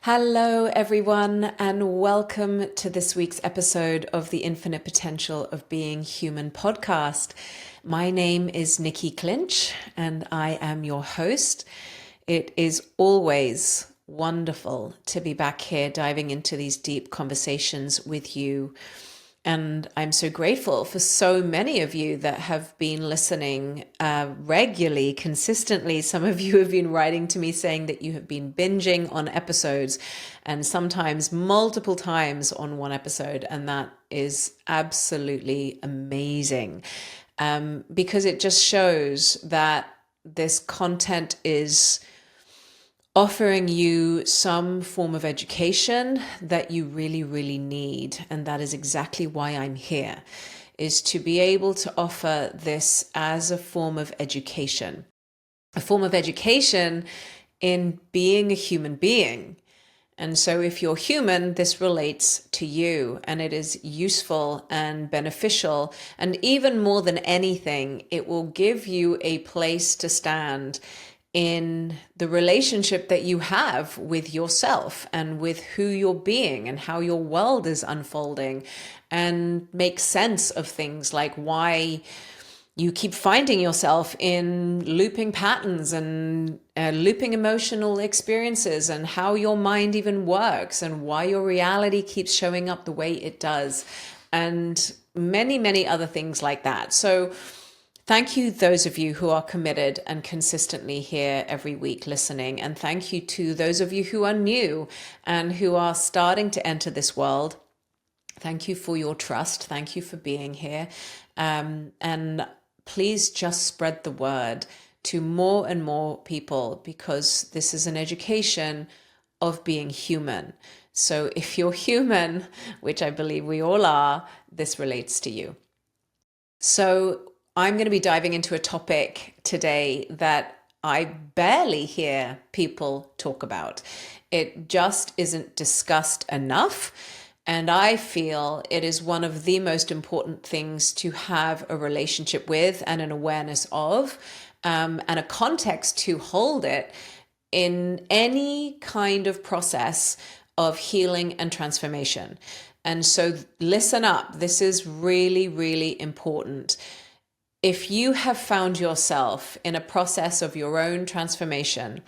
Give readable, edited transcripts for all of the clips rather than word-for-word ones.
Hello, everyone, and welcome to this week's episode of the Infinite Potential of Being Human podcast. My name is Nikki Clinch, and I am your host. It is always wonderful to be back here diving into these deep conversations with you. And I'm so grateful for so many of you that have been listening regularly, consistently. Some of you have been writing to me saying that you have been binging on episodes and sometimes multiple times on one episode. And that is absolutely amazing because it just shows that this content is offering you some form of education that you really, really need. And that is exactly why I'm here, is to be able to offer this as a form of education in being a human being. And so if you're human, this relates to you and it is useful and beneficial. And even more than anything, it will give you a place to stand in the relationship that you have with yourself and with who you're being and how your world is unfolding, and make sense of things like why you keep finding yourself in looping patterns and looping emotional experiences, and how your mind even works and why your reality keeps showing up the way it does, and many, many other things like that. So thank you, those of you who are committed and consistently here every week listening. And thank you to those of you who are new and who are starting to enter this world. Thank you for your trust. Thank you for being here. And please just spread the word to more and more people, because this is an education of being human. So if you're human, which I believe we all are, this relates to you. So I'm going to be diving into a topic today that I barely hear people talk about. It just isn't discussed enough. And I feel it is one of the most important things to have a relationship with and an awareness of, and a context to hold it in any kind of process of healing and transformation. And so listen up. This is really, really important. If you have found yourself in a process of your own transformation,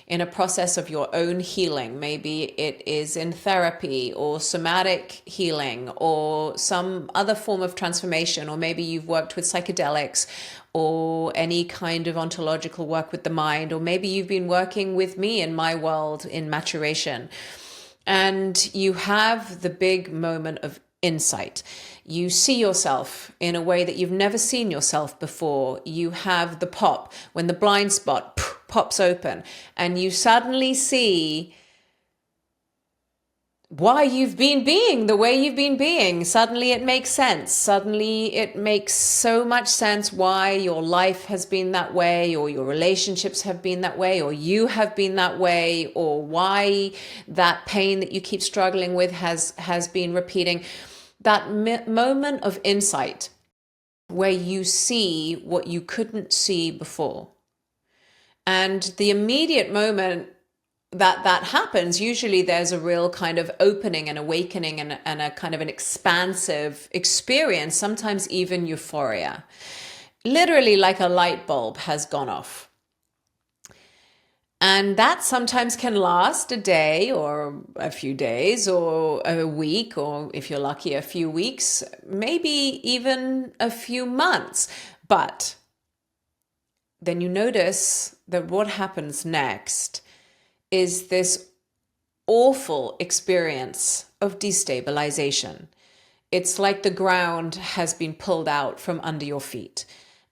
in a process of your own healing, maybe it is in therapy or somatic healing or some other form of transformation, or maybe you've worked with psychedelics or any kind of ontological work with the mind, or maybe you've been working with me in my world in maturation, and you have the big moment of insight. You see yourself in a way that you've never seen yourself before. You have the pop when the blind spot pops open and you suddenly see why you've been being the way you've been being. Suddenly it makes sense. Suddenly it makes so much sense why your life has been that way, or your relationships have been that way, or you have been that way, or why that pain that you keep struggling with has been repeating. That moment of insight where you see what you couldn't see before. And the immediate moment that happens, usually there's a real kind of opening and awakening and a kind of an expansive experience, sometimes even euphoria. Literally like a light bulb has gone off. And that sometimes can last a day or a few days or a week, or if you're lucky, a few weeks, maybe even a few months. But then you notice that what happens next is this awful experience of destabilization. It's like the ground has been pulled out from under your feet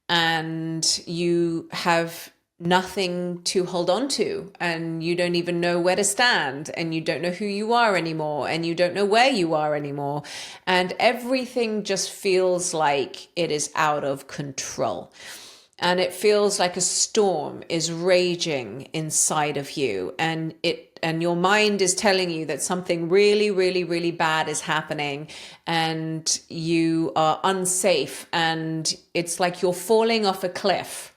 and you have nothing to hold on to, and you don't even know where to stand, and you don't know who you are anymore, and you don't know where you are anymore, and everything just feels like it is out of control, and it feels like a storm is raging inside of you, and your mind is telling you that something really, really, really bad is happening, and you are unsafe, and it's like you're falling off a cliff.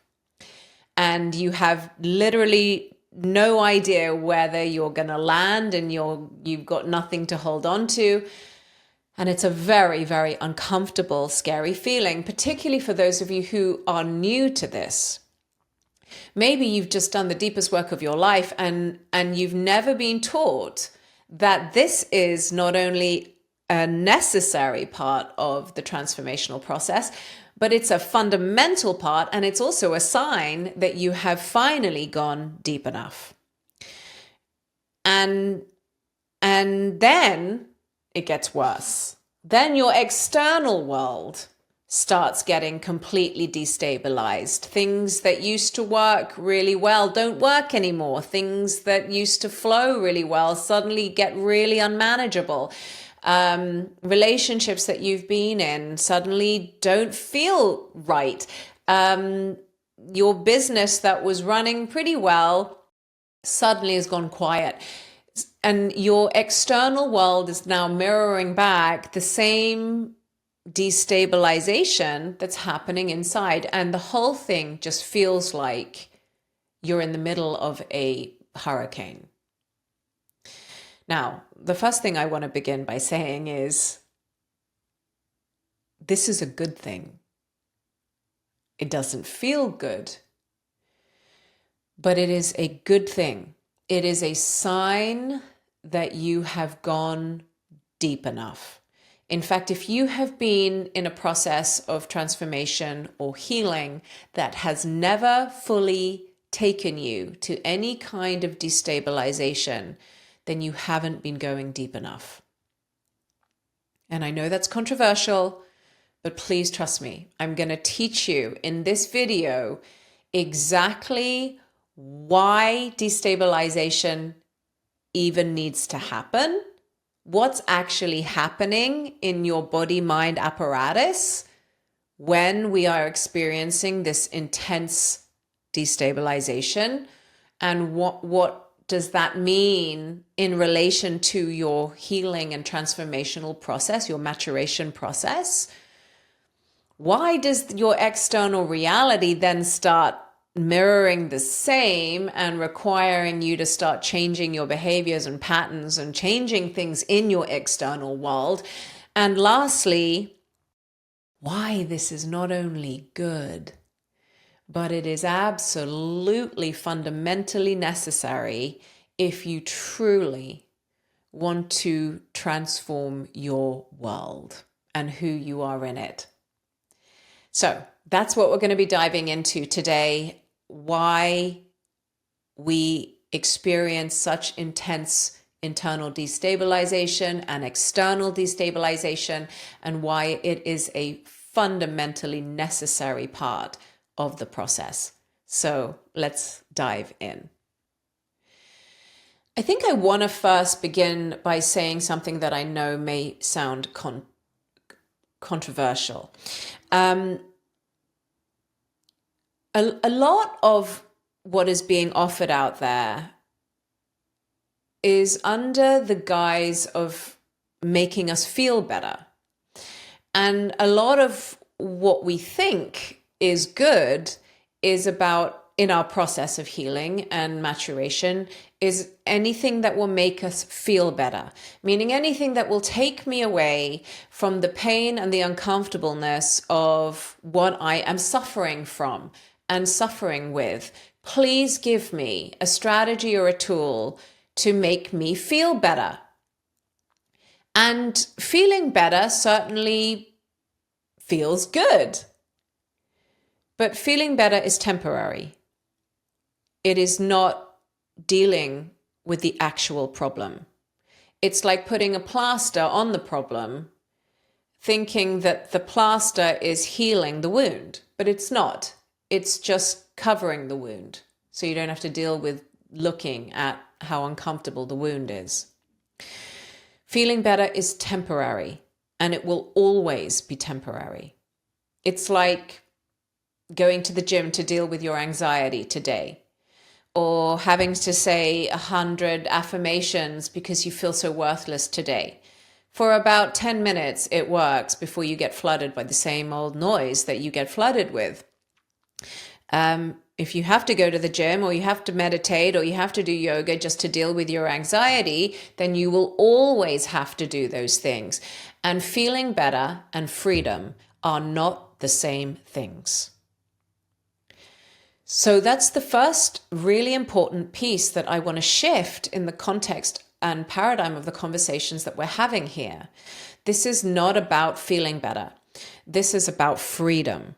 And you have literally no idea whether you're going to land, and you've got nothing to hold on to. And it's a very, very uncomfortable, scary feeling, particularly for those of you who are new to this. Maybe you've just done the deepest work of your life, and you've never been taught that this is not only a necessary part of the transformational process, but it's a fundamental part, and it's also a sign that you have finally gone deep enough. And then it gets worse. Then your external world starts getting completely destabilized. Things that used to work really well don't work anymore. Things that used to flow really well suddenly get really unmanageable. Relationships that you've been in suddenly don't feel right. Your business that was running pretty well suddenly has gone quiet. And your external world is now mirroring back the same destabilization that's happening inside. And the whole thing just feels like you're in the middle of a hurricane. Now, the first thing I want to begin by saying is, this is a good thing. It doesn't feel good, but it is a good thing. It is a sign that you have gone deep enough. In fact, if you have been in a process of transformation or healing that has never fully taken you to any kind of destabilization, then you haven't been going deep enough. And I know that's controversial, but please trust me. I'm going to teach you in this video exactly why destabilization even needs to happen, what's actually happening in your body-mind apparatus when we are experiencing this intense destabilization, and what does that mean in relation to your healing and transformational process, your maturation process? Why does your external reality then start mirroring the same and requiring you to start changing your behaviors and patterns and changing things in your external world? And lastly, why this is not only good, but it is absolutely fundamentally necessary if you truly want to transform your world and who you are in it. So that's what we're going to be diving into today, why we experience such intense internal destabilization and external destabilization, and why it is a fundamentally necessary part of the process. So let's dive in. I think I want to first begin by saying something that I know may sound controversial. A lot of what is being offered out there is under the guise of making us feel better. And a lot of what we think is good is about, in our process of healing and maturation, is anything that will make us feel better, meaning anything that will take me away from the pain and the uncomfortableness of what I am suffering from and suffering with. Please give me a strategy or a tool to make me feel better. And feeling better certainly feels good. But feeling better is temporary. It is not dealing with the actual problem. It's like putting a plaster on the problem, thinking that the plaster is healing the wound, but it's not. It's just covering the wound, so you don't have to deal with looking at how uncomfortable the wound is. Feeling better is temporary, and it will always be temporary. It's like going to the gym to deal with your anxiety today, or having to say 100 affirmations because you feel so worthless today. For about 10 minutes, it works before you get flooded by the same old noise that you get flooded with. If you have to go to the gym or you have to meditate or you have to do yoga just to deal with your anxiety, then you will always have to do those things. And feeling better and freedom are not the same things. So that's the first really important piece that I want to shift in the context and paradigm of the conversations that we're having here. This is not about feeling better. This is about freedom.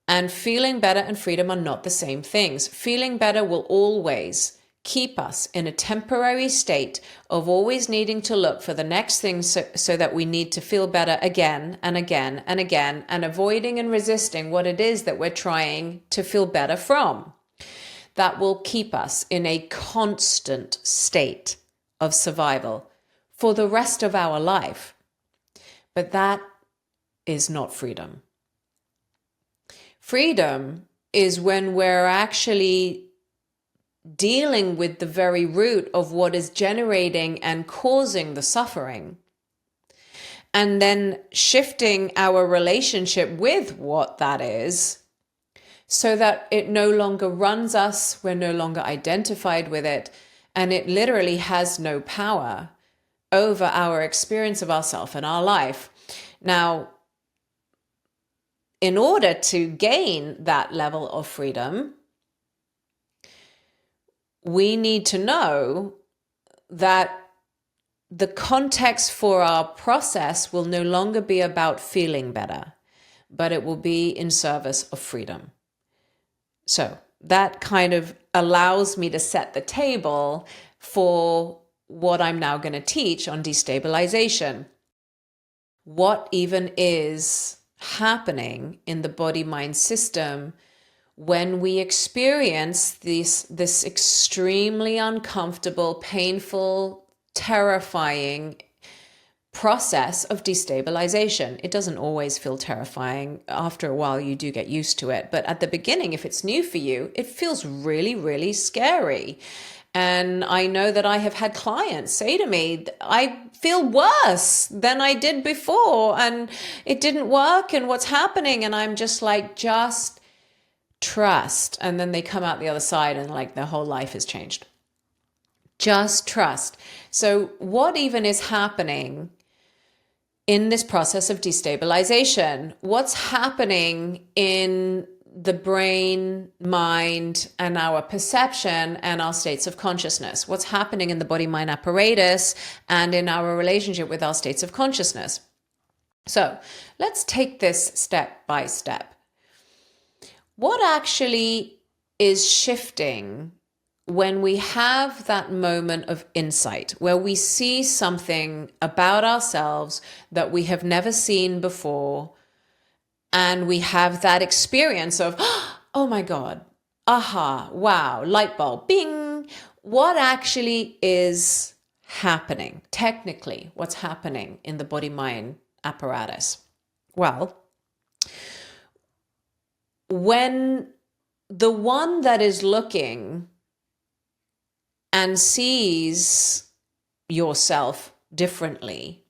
And feeling better and freedom are not the same things. Feeling better will always keep us in a temporary state of always needing to look for the next thing so that we need to feel better again and again and again, and avoiding and resisting what it is that we're trying to feel better from. That will keep us in a constant state of survival for the rest of our life. But that is not freedom. Freedom is when we're actually dealing with the very root of what is generating and causing the suffering, and then shifting our relationship with what that is so that it no longer runs us, we're no longer identified with it, and it literally has no power over our experience of ourselves and our life. Now, in order to gain that level of freedom, we need to know that the context for our process will no longer be about feeling better, but it will be in service of freedom. So that kind of allows me to set the table for what I'm now going to teach on destabilization. What even is happening in the body-mind system when we experience this extremely uncomfortable, painful, terrifying process of destabilization. It doesn't always feel terrifying. After a while, you do get used to it. But at the beginning, if it's new for you, it feels really, really scary. And I know that I have had clients say to me, I feel worse than I did before, and it didn't work, and what's happening? And I'm just like, just trust. And then they come out the other side and like their whole life has changed. Just trust. So what even is happening in this process of destabilization? What's happening in the brain, mind, and our perception and our states of consciousness? What's happening in the body-mind apparatus and in our relationship with our states of consciousness? So let's take this step by step. What actually is shifting when we have that moment of insight, where we see something about ourselves that we have never seen before, and we have that experience of, oh my God, aha, wow, light bulb, bing. What actually is happening? Technically, what's happening in the body-mind apparatus? Well, when the one that is looking and sees yourself differently,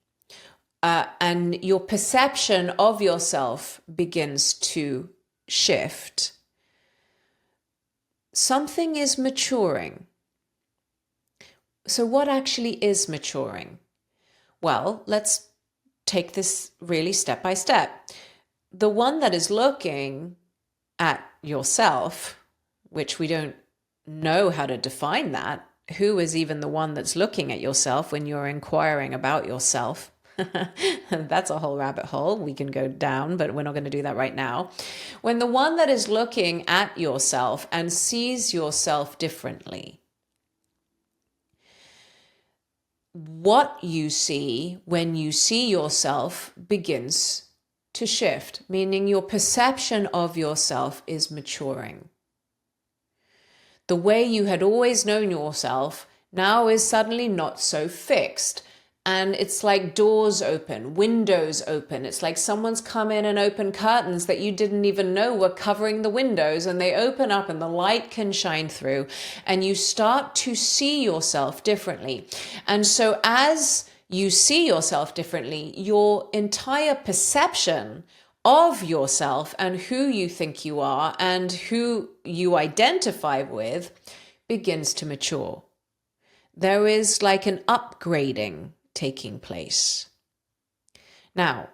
and your perception of yourself begins to shift, something is maturing. So what actually is maturing? Well, let's take this really step by step. The one that is looking at yourself, which we don't know how to define that. Who is even the one that's looking at yourself when you're inquiring about yourself? That's a whole rabbit hole we can go down, but we're not going to do that right now. When the one that is looking at yourself and sees yourself differently, what you see when you see yourself begins to shift, meaning your perception of yourself is maturing. The way you had always known yourself now is suddenly not so fixed. And it's like doors open, windows open. It's like someone's come in and opened curtains that you didn't even know were covering the windows, and they open up and the light can shine through, and you start to see yourself differently. And so as you see yourself differently, your entire perception of yourself and who you think you are and who you identify with begins to mature. There is like an upgrading taking place. Now,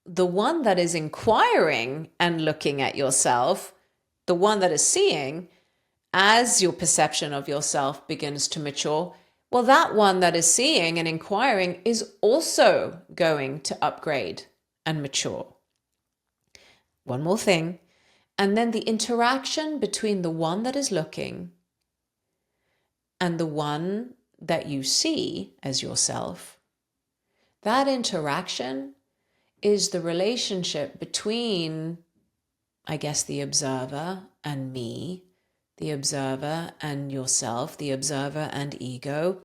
the one that is inquiring and looking at yourself, the one that is seeing, as your perception of yourself begins to mature, well, that one that is seeing and inquiring is also going to upgrade and mature. One more thing, and then the interaction between the one that is looking and the one that you see as yourself, that interaction is the relationship between, I guess, the observer and me, the observer and yourself, the observer and ego.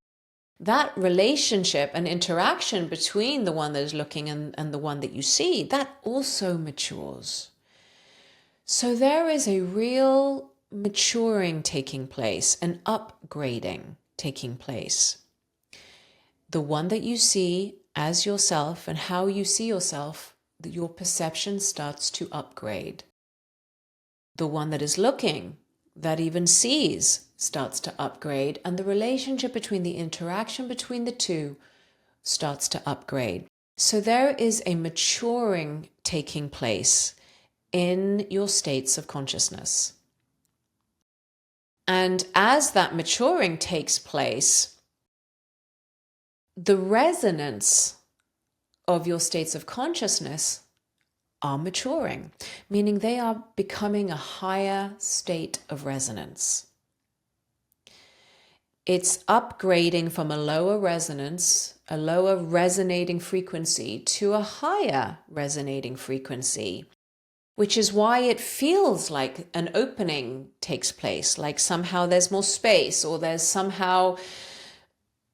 That relationship and interaction between the one that is looking and the one that you see, that also matures. So there is a real maturing taking place, an upgrading taking place. The one that you see as yourself and how you see yourself, your perception starts to upgrade. The one that is looking, that even sees, starts to upgrade, and the relationship between the interaction between the two starts to upgrade. So there is a maturing taking place in your states of consciousness. And as that maturing takes place, the resonance of your states of consciousness are maturing, meaning they are becoming a higher state of resonance. It's upgrading from a lower resonance, a lower resonating frequency, to a higher resonating frequency, which is why it feels like an opening takes place, like somehow there's more space, or there's somehow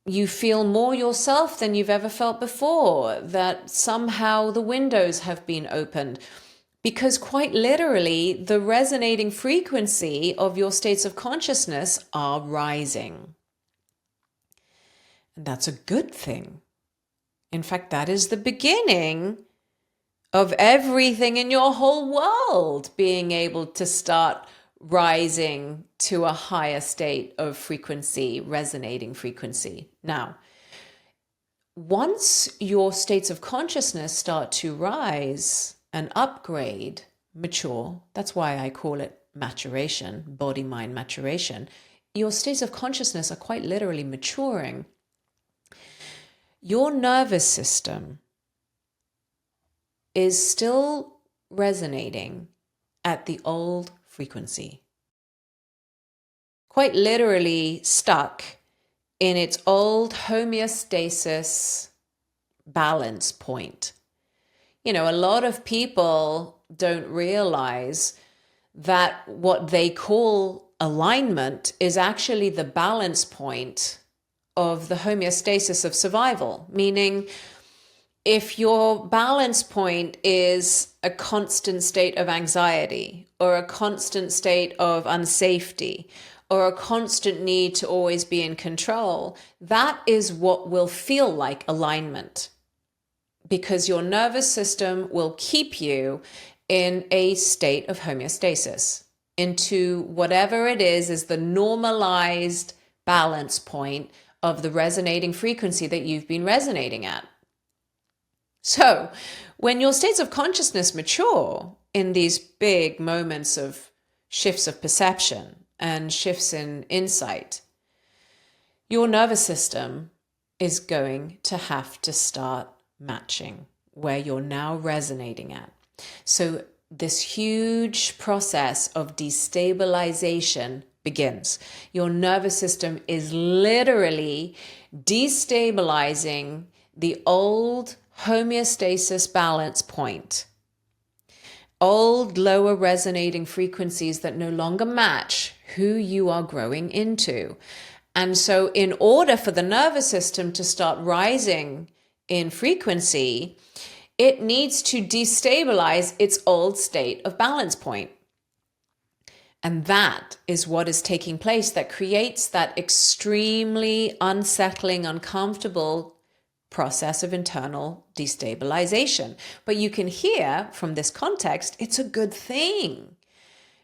you feel more yourself than you've ever felt before, that somehow the windows have been opened. Because quite literally, the resonating frequency of your states of consciousness are rising. And that's a good thing. In fact, that is the beginning of everything in your whole world being able to start rising to a higher state of frequency, resonating frequency. Now, once your states of consciousness start to rise and upgrade, mature, that's why I call it maturation, body-mind maturation, your states of consciousness are quite literally maturing. Your nervous system is still resonating at the old frequency, quite literally stuck in its old homeostasis balance point. You know, a lot of people don't realize that what they call alignment is actually the balance point of the homeostasis of survival, meaning if your balance point is a constant state of anxiety or a constant state of unsafety or a constant need to always be in control, that is what will feel like alignment, because your nervous system will keep you in a state of homeostasis, into whatever it is the normalized balance point of the resonating frequency that you've been resonating at. So when your states of consciousness mature in these big moments of shifts of perception and shifts in insight, your nervous system is going to have to start matching where you're now resonating at. So this huge process of destabilization begins. Your nervous system is literally destabilizing the old homeostasis balance point, old lower resonating frequencies that no longer match who you are growing into. And so in order for the nervous system to start rising in frequency, it needs to destabilize its old state of balance point. And that is what is taking place that creates that extremely unsettling, uncomfortable process of internal destabilization. But you can hear from this context, it's a good thing.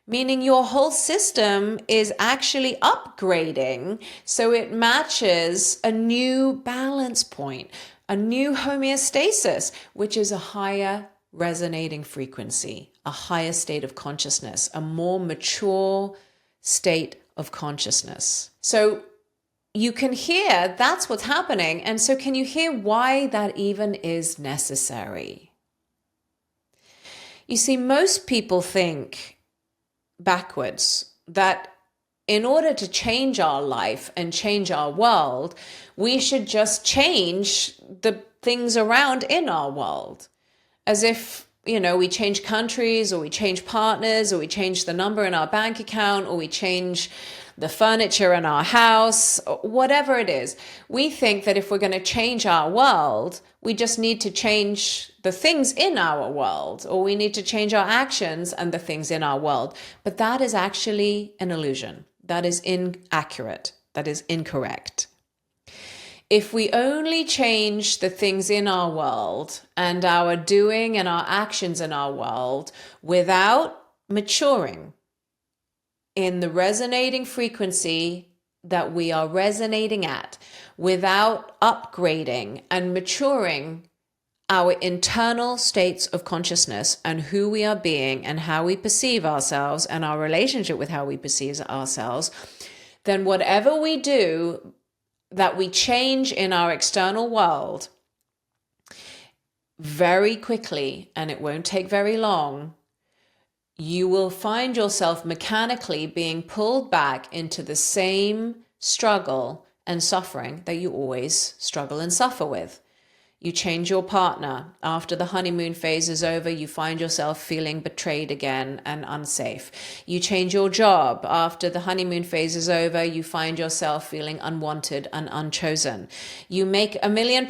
Meaning your whole system is actually upgrading so it matches a new balance point, a new homeostasis, which is a higher resonating frequency, a higher state of consciousness, a more mature state of consciousness. So you can hear that's what's happening. And so can you hear why that even is necessary? You see, most people think backwards, that in order to change our life and change our world, we should just change the things around in our world. As if, we change countries, or we change partners, or we change the number in our bank account, or we change the furniture in our house, whatever it is. We think that if we're going to change our world, we just need to change the things in our world, or we need to change our actions and the things in our world. But that is actually an illusion. That is inaccurate. That is incorrect. If we only change the things in our world and our doing and our actions in our world without maturing in the resonating frequency that we are resonating at, without upgrading and maturing our internal states of consciousness and who we are being and how we perceive ourselves and our relationship with how we perceive ourselves, then whatever we do that we change in our external world, very quickly, and it won't take very long, you will find yourself mechanically being pulled back into the same struggle and suffering that you always struggle and suffer with. You change your partner. After the honeymoon phase is over, you find yourself feeling betrayed again and unsafe. You change your job. After the honeymoon phase is over, you find yourself feeling unwanted and unchosen. You make £1 million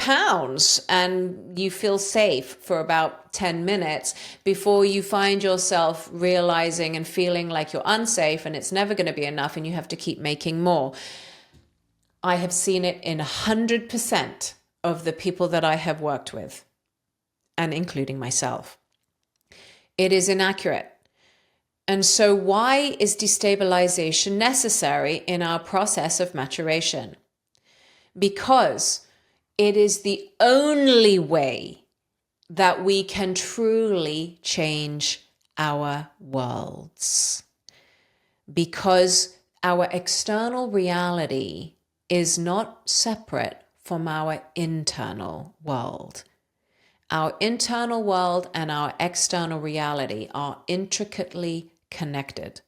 and you feel safe for about 10 minutes before you find yourself realizing and feeling like you're unsafe and it's never going to be enough and you have to keep making more. I have seen it in 100% of the people that I have worked with, and including myself. It is inaccurate. And so why is destabilization necessary in our process of maturation? Because it is the only way that we can truly change our worlds. Because our external reality is not separate from our internal world. Our internal world and our external reality are intricately connected.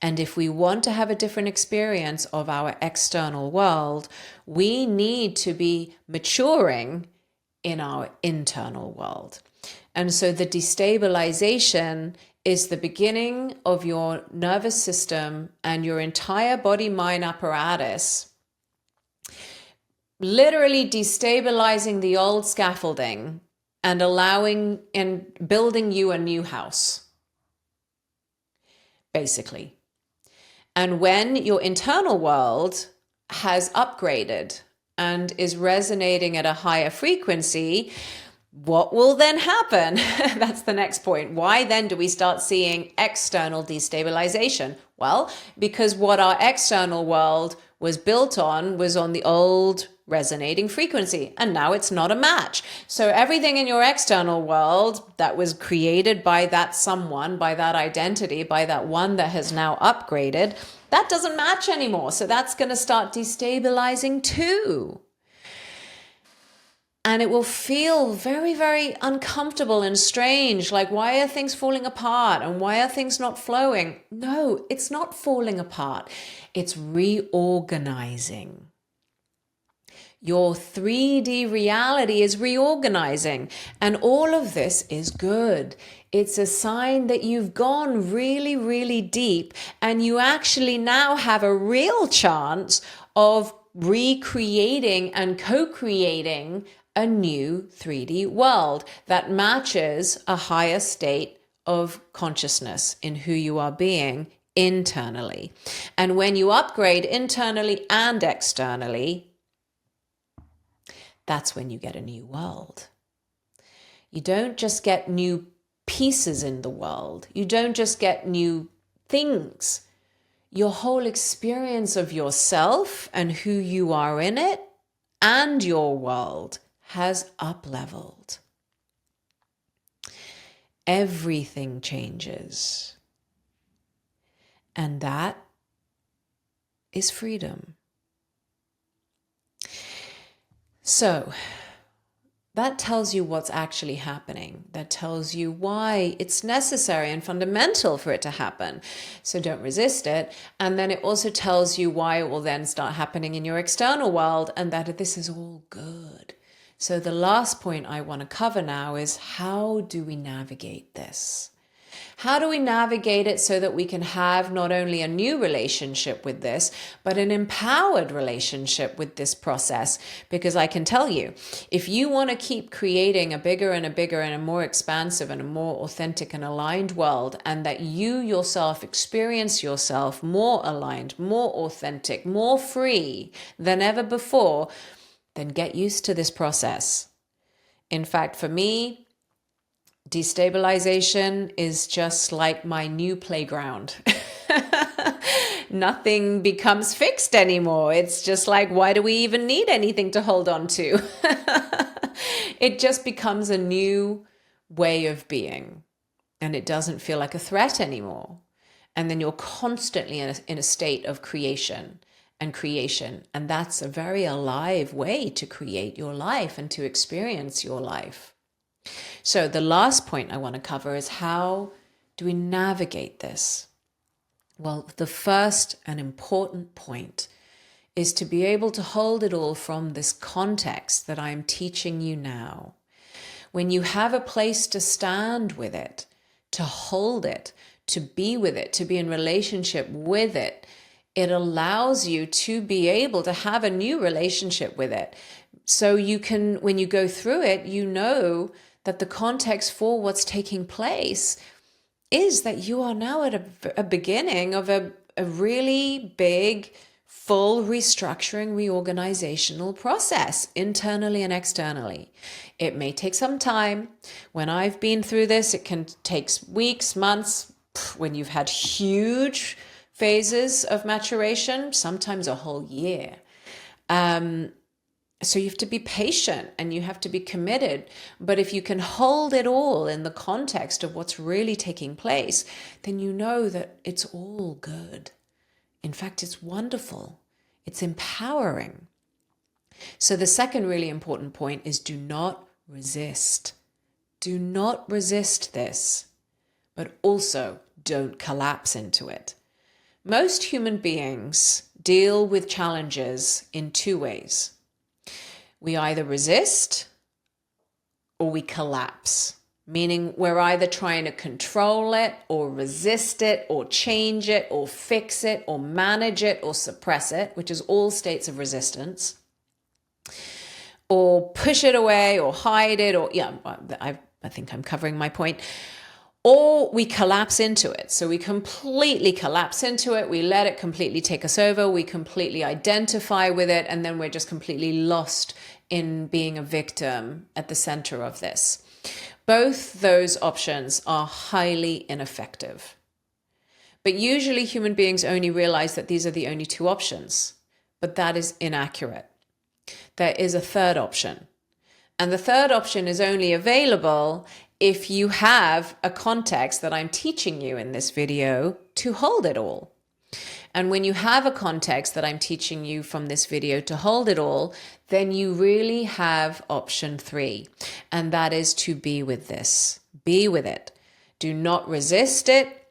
And if we want to have a different experience of our external world, we need to be maturing in our internal world. And so the destabilization is the beginning of your nervous system and your entire body-mind apparatus literally destabilizing the old scaffolding and allowing and building you a new house, basically. And when your internal world has upgraded and is resonating at a higher frequency, what will then happen? That's the next point. Why then do we start seeing external destabilization? Well, because what our external world was built on was on the old resonating frequency, and now it's not a match. So everything in your external world that was created by that someone, by that identity, by that one that has now upgraded, that doesn't match anymore. So that's going to start destabilizing too. And it will feel very, very uncomfortable and strange. Like, why are things falling apart? And why are things not flowing? No, it's not falling apart. It's reorganizing. Your 3D reality is reorganizing. And all of this is good. It's a sign that you've gone really, really deep. And you actually now have a real chance of recreating and co-creating a new 3D world that matches a higher state of consciousness in who you are being internally. And when you upgrade internally and externally, that's when you get a new world. You don't just get new pieces in the world. You don't just get new things. Your whole experience of yourself and who you are in it and your world has up-leveled. Everything changes. And that is freedom. So, that tells you what's actually happening. That tells you why it's necessary and fundamental for it to happen. So don't resist it. And then it also tells you why it will then start happening in your external world and that this is all good. So the last point I want to cover now is, how do we navigate this? How do we navigate it so that we can have not only a new relationship with this, but an empowered relationship with this process? Because I can tell you, if you want to keep creating a bigger and a more expansive and a more authentic and aligned world, and that you yourself experience yourself more aligned, more authentic, more free than ever before, then get used to this process. In fact, for me, destabilization is just like my new playground. Nothing becomes fixed anymore. It's just like, why do we even need anything to hold on to? It just becomes a new way of being, and it doesn't feel like a threat anymore. And then you're constantly in a state of creation. And that's a very alive way to create your life and to experience your life. So the last point I want to cover is, how do we navigate this? Well, the first and important point is to be able to hold it all from this context that I'm teaching you now. When you have a place to stand with it, to hold it, to be with it, to be in relationship with it, it allows you to be able to have a new relationship with it. So you can, when you go through it, you know that the context for what's taking place is that you are now at a beginning of a really big, full restructuring, reorganizational process, internally and externally. It may take some time. When I've been through this, it can take weeks, months. When you've had huge phases of maturation, sometimes a whole year. So you have to be patient and you have to be committed. But if you can hold it all in the context of what's really taking place, then you know that it's all good. In fact, it's wonderful. It's empowering. So the second really important point is, do not resist. Do not resist this, but also don't collapse into it. Most human beings deal with challenges in two ways. We either resist or we collapse, meaning we're either trying to control it or resist it or change it or fix it or manage it or suppress it, which is all states of resistance, or push it away or hide it, or I think I'm covering my point. Or we collapse into it. So we completely collapse into it. We let it completely take us over. We completely identify with it. And then we're just completely lost in being a victim at the center of this. Both those options are highly ineffective. But usually human beings only realize that these are the only two options. But that is inaccurate. There is a third option. And the third option is only available if you have a context that I'm teaching you in this video to hold it all. And when you have a context that I'm teaching you from this video to hold it all, then you really have option 3. And that is to be with this. Be with it. Do not resist it,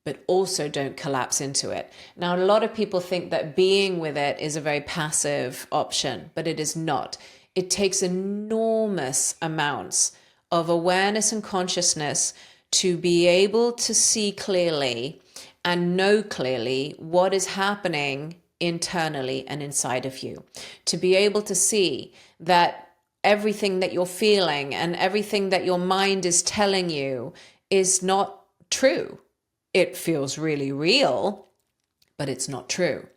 but also don't collapse into it. Now, a lot of people think that being with it is a very passive option, but it is not. It takes enormous amounts of awareness and consciousness to be able to see clearly and know clearly what is happening internally and inside of you. To be able to see that everything that you're feeling and everything that your mind is telling you is not true. It feels really real, but it's not true.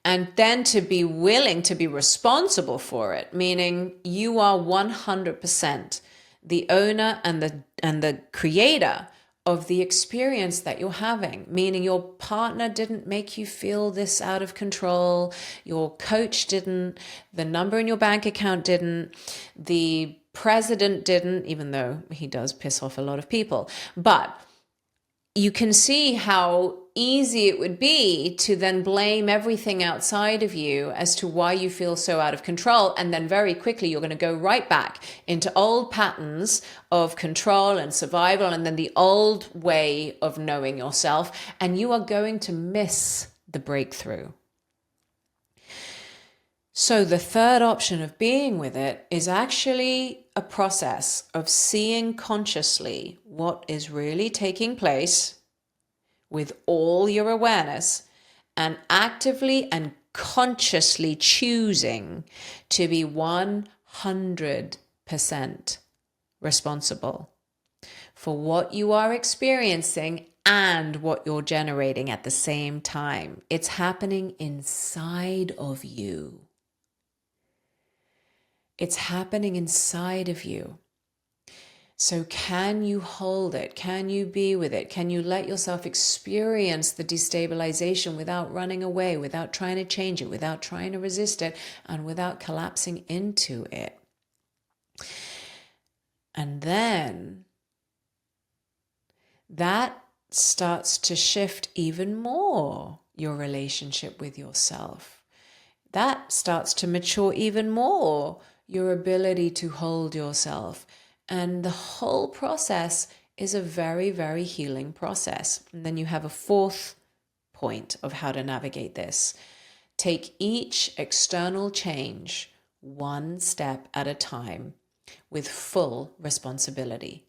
And then to be willing to be responsible for it, meaning you are 100% the owner and the creator of the experience that you're having, meaning your partner didn't make you feel this out of control, your coach didn't, the number in your bank account didn't, the president didn't, even though he does piss off a lot of people. But you can see how easy it would be to then blame everything outside of you as to why you feel so out of control. And then very quickly, you're going to go right back into old patterns of control and survival, and then the old way of knowing yourself. And you are going to miss the breakthrough. So the third option of being with it is actually a process of seeing consciously what is really taking place with all your awareness, and actively and consciously choosing to be 100% responsible for what you are experiencing and what you're generating at the same time. It's happening inside of you. It's happening inside of you. So can you hold it? Can you be with it? Can you let yourself experience the destabilization without running away, without trying to change it, without trying to resist it, and without collapsing into it? And then that starts to shift even more your relationship with yourself. That starts to mature even more your ability to hold yourself. And the whole process is a very, very healing process. And then you have a fourth point of how to navigate this. Take each external change one step at a time with full responsibility.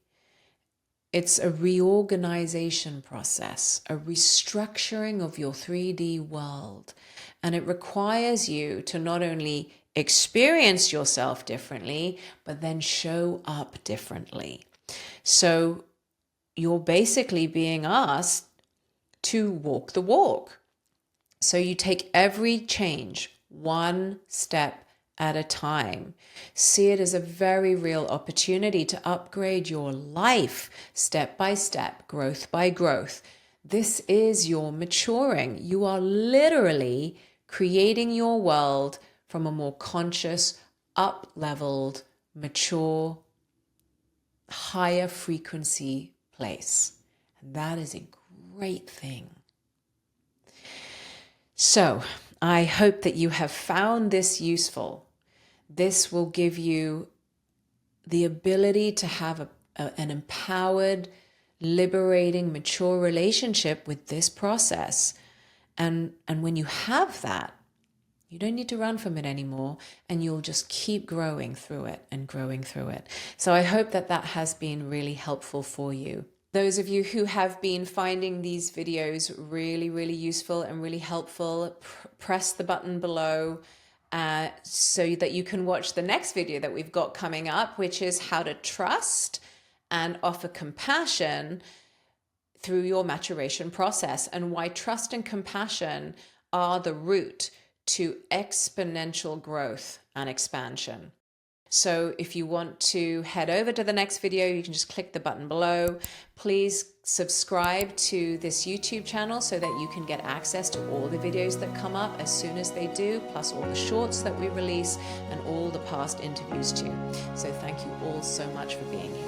It's a reorganization process, a restructuring of your 3D world. And it requires you to not only experience yourself differently, but then show up differently. So you're basically being asked to walk the walk. So you take every change one step at a time. See it as a very real opportunity to upgrade your life step by step, growth by growth. This is your maturing. You are literally creating your world from a more conscious, up-leveled, mature, higher frequency place. And that is a great thing. So I hope that you have found this useful. This will give you the ability to have an empowered, liberating, mature relationship with this process. And when you have that, you don't need to run from it anymore, and you'll just keep growing through it and growing through it. So I hope that that has been really helpful for you. Those of you who have been finding these videos really, really useful and really helpful, press the button below so that you can watch the next video that we've got coming up, which is how to trust and offer compassion through your maturation process, and why trust and compassion are the route to exponential growth and expansion. So if you want to head over to the next video, you can just click the button below. Please subscribe to this YouTube channel so that you can get access to all the videos that come up as soon as they do, plus all the shorts that we release and all the past interviews too. So thank you all so much for being here.